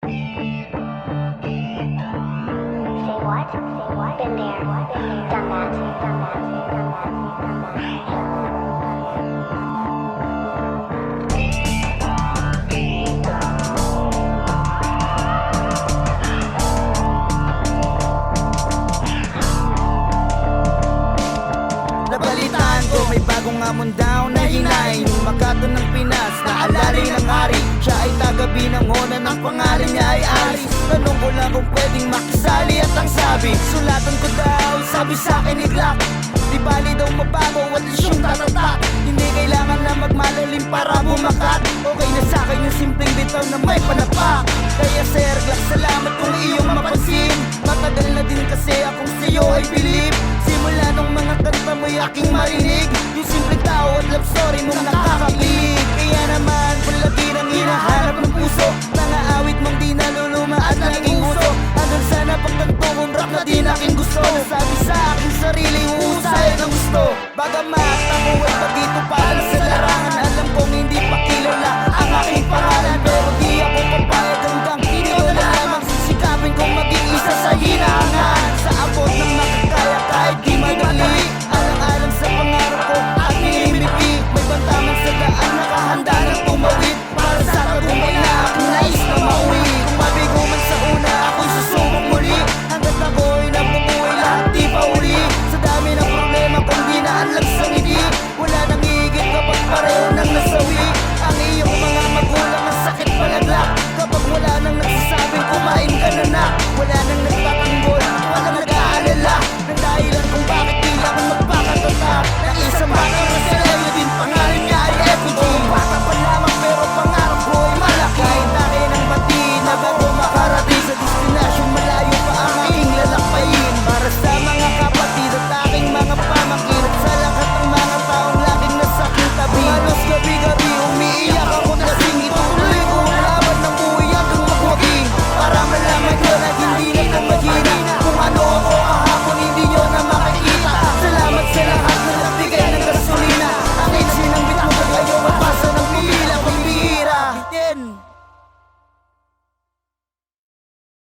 what? Been there, done that, done that, done that, done Nabalitaan ko may bagong hamon daw na hinain yung Makato ng Pinas na alalay ng hari. Siya ay tagabi ng hona ng pangalan niya ay Aris. Tanong ko lang kung pwedeng makisali at ang sabi, sulatan ko daw, sabi sa'kin ni Glock. Di bali daw mabago at isyong tatatak. Hindi kailangan na magmalalim para bumakat. Okay na sa'kin yung simpleng bitaw na may panapak. Kaya Sir Glock, salamat kung iyong mapansin. Matagal na din kasi akong sa'yo ay bilib. Simula nung mga kanta mo'y aking marinig, yung simpleng tao at love story mong nakakakilig. Kaya naman palagi nang hinahanap ng puso